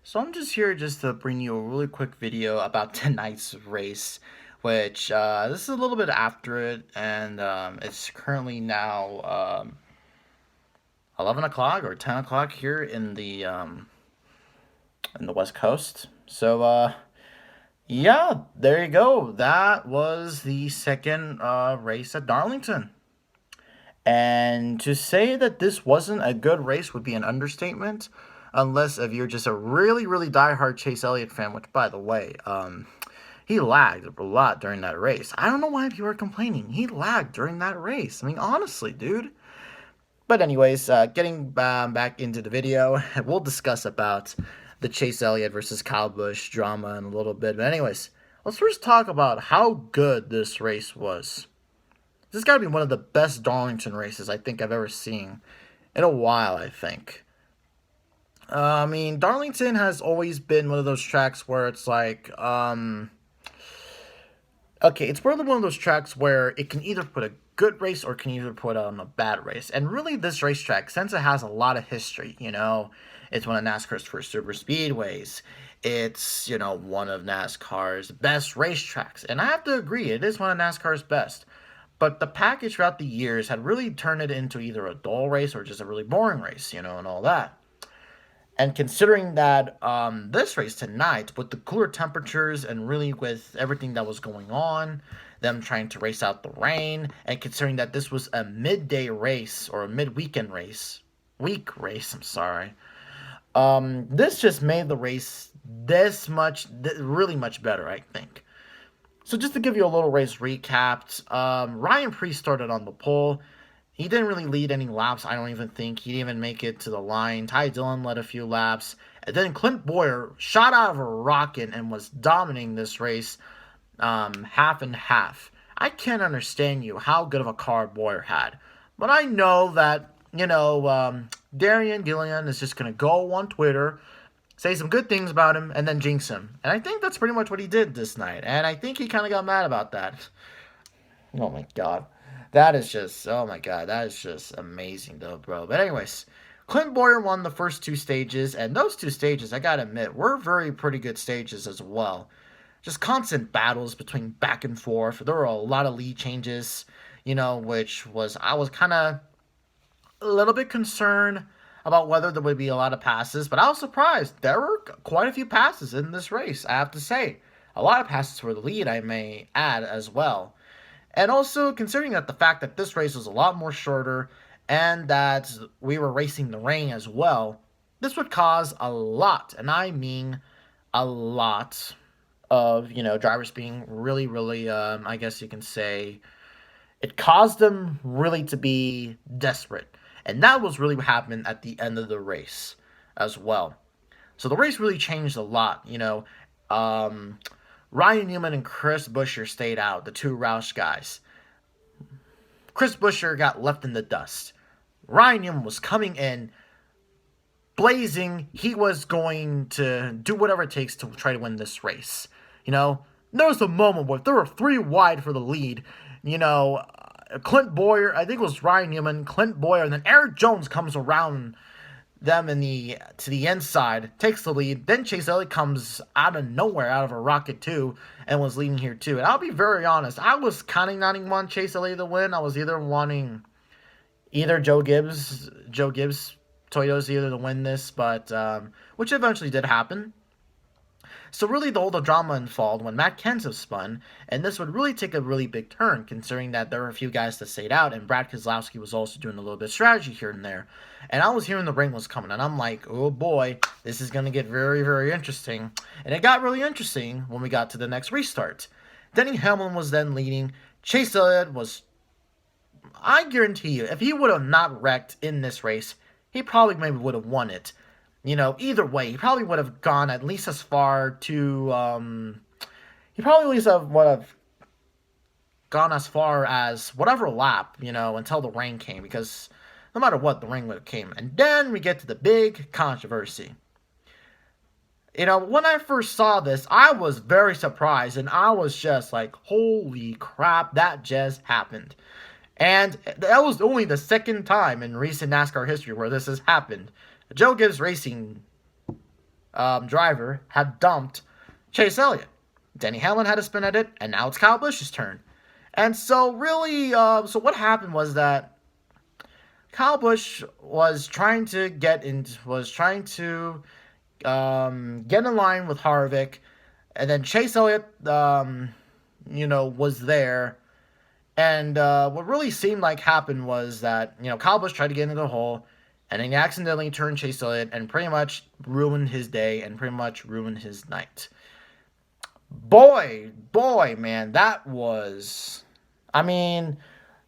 So I'm just here just to bring you a really quick video about tonight's race, which this is a little bit after it, and it's currently now 11 o'clock or 10 o'clock here in the West Coast. So yeah, there you go. That was the second race at Darlington. And to say that this wasn't a good race would be an understatement, unless if you're just a really, really diehard Chase Elliott fan, which, by the way, he lagged a lot during that race. I don't know why people are complaining. He lagged during that race. I mean, honestly, dude. But anyways, getting back into the video, we'll discuss about the Chase Elliott versus Kyle Busch drama in a little bit. But anyways, let's first talk about how good this race was. This has got to be one of the best Darlington races I think I've ever seen in a while, I think. I mean, Darlington has always been one of those tracks where it's like, okay, it's probably one of those tracks where it can either put a good race or can either put on a bad race. And really, this racetrack, since it has a lot of history, it's one of NASCAR's first super speedways. It's, one of NASCAR's best racetracks. And I have to agree, it is one of NASCAR's best. But the package throughout the years had really turned it into either a dull race or just a really boring race, and all that. And considering that this race tonight, with the cooler temperatures and really with everything that was going on, them trying to race out the rain, and considering that this was a midday race or a midweekend race, I'm sorry. This just made the race really much better, I think. So just to give you a little race recap, Ryan Preece started on the pole. He didn't really lead any laps, I don't even think. He didn't even make it to the line. Ty Dillon led a few laps. And then Clint Bowyer shot out of a rocket and was dominating this race half and half. I can't understand how good of a car Bowyer had. But I know that, Darian Gillian is just going to go on Twitter, say some good things about him, and then jinx him. And I think that's pretty much what he did this night. And I think he kind of got mad about that. Oh my god. That is just, oh my god, that is just amazing though, bro. But anyways, Clint Bowyer won the first two stages, and those two stages, I gotta admit, were very pretty good stages as well. Just constant battles between back and forth. There were a lot of lead changes, which was, I was kind of a little bit concerned about whether there would be a lot of passes, but I was surprised. There were quite a few passes in this race, I have to say. A lot of passes for the lead, I may add, as well. And also, considering that the fact that this race was a lot more shorter and that we were racing the rain as well, this would cause a lot, and I mean a lot, of, drivers being really, really, I guess you can say, it caused them really to be desperate. And that was really what happened at the end of the race as well. So the race really changed a lot, Ryan Newman and Chris Buescher stayed out, the two Roush guys. Chris Buescher got left in the dust. Ryan Newman was coming in, blazing. He was going to do whatever it takes to try to win this race. There was a moment where there were three wide for the lead. Clint Bowyer, I think it was Ryan Newman, Clint Bowyer, and then Eric Jones comes around them to the inside, takes the lead. Then Chase Elliott comes out of nowhere, out of a rocket too, and was leading here too. And I'll be very honest, I was kind of not even wanting Chase Elliott to win. I was either wanting Joe Gibbs Toyotas either to win this, but which eventually did happen. So really all the drama unfolded when Matt Kenseth spun, and this would really take a really big turn, considering that there were a few guys that stayed out, and Brad Keselowski was also doing a little bit of strategy here and there. And I was hearing the rain was coming, and I'm like, oh boy, this is going to get very, very interesting. And it got really interesting when we got to the next restart. Denny Hamlin was then leading. Chase Elliott was, I guarantee you, if he would have not wrecked in this race, he probably maybe would have won it. Either way, he probably would have gone at least as far to, he probably at least would have gone as far as whatever lap, until the rain came, because no matter what, the rain would have came. And then we get to the big controversy. When I first saw this, I was very surprised, and I was just like, holy crap, that just happened. And that was only the second time in recent NASCAR history where this has happened. Joe Gibbs Racing driver had dumped Chase Elliott. Denny Hamlin had a spin at it, and now it's Kyle Busch's turn. And so really, so what happened was that Kyle Busch was trying to get in line with Harvick, and then Chase Elliott, was there. And what really seemed like happened was that, Kyle Busch tried to get into the hole, and then he accidentally turned Chase Elliott and pretty much ruined his day and pretty much ruined his night. Boy, man, that was... I mean,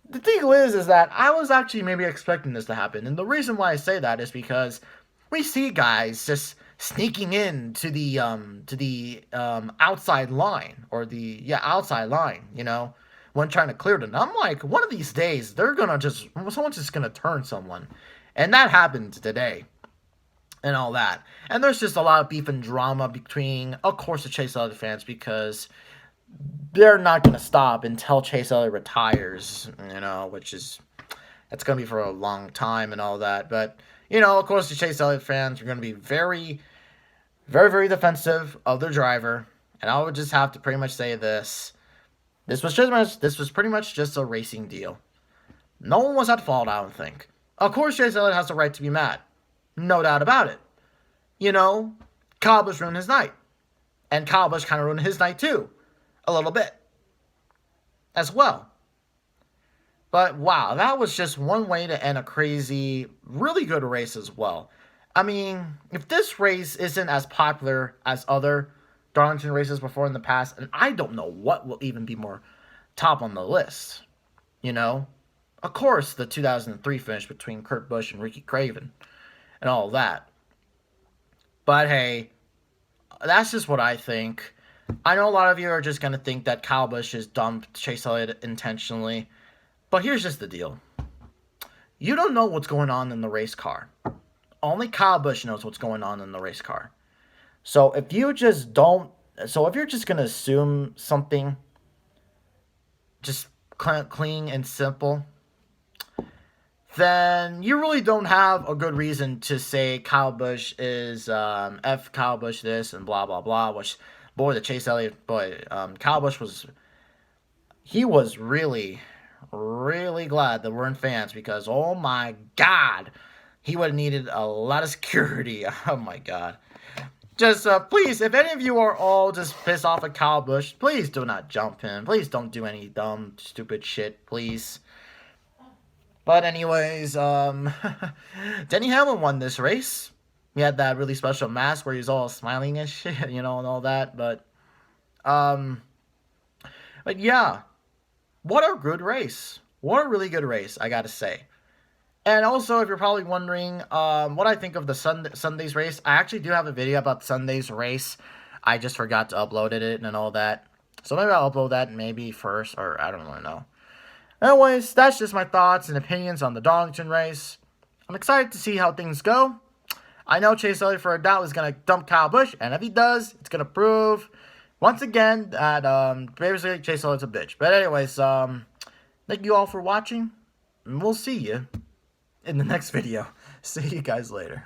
the thing is that I was actually maybe expecting this to happen. And the reason why I say that is because we see guys just sneaking in to the outside line, or outside line, when trying to clear them. I'm like, one of these days someone's just gonna turn someone. And that happened today. And all that. And there's just a lot of beef and drama between, of course, the Chase Elliott fans, because they're not going to stop until Chase Elliott retires, that's going to be for a long time and all that. But, of course, the Chase Elliott fans are going to be very, very, very defensive of their driver. And I would just have to pretty much say this. This was pretty much just a racing deal. No one was at fault, I don't think. Of course, Chase Elliott has the right to be mad. No doubt about it. Kyle Busch ruined his night. And Kyle Busch kind of ruined his night too. A little bit. As well. But wow, that was just one way to end a crazy, really good race as well. I mean, if this race isn't as popular as other Darlington races before in the past, and I don't know what will even be more top on the list. Of course, the 2003 finish between Kurt Busch and Ricky Craven. And all that. But hey, that's just what I think. I know a lot of you are just going to think that Kyle Busch just dumped Chase Elliott intentionally. But here's just the deal. You don't know what's going on in the race car. Only Kyle Busch knows what's going on in the race car. So if you're just going to assume something just clean and simple, then you really don't have a good reason to say Kyle Busch is F Kyle Busch this and blah, blah, blah. Which, boy, the Chase Elliott, Kyle Busch was really, really glad that we're in fans, because, oh my God, he would have needed a lot of security. Oh my God. Just, please, if any of you are all just pissed off at Kyle Busch, please do not jump him. Please don't do any dumb, stupid shit, please. But anyways, Denny Hamlin won this race. He had that really special mask where he was all smiling and shit, and all that. But yeah, what a good race. What a really good race, I gotta say. And also, if you're probably wondering what I think of the Sunday's race, I actually do have a video about Sunday's race. I just forgot to upload it and all that. So maybe I'll upload that maybe first, or I don't really know. Anyways, that's just my thoughts and opinions on the Darlington race. I'm excited to see how things go. I know Chase Elliott for a doubt is going to dump Kyle Busch, and if he does, it's going to prove once again that basically Chase Elliott's a bitch. But anyways, thank you all for watching, and we'll see you in the next video. See you guys later.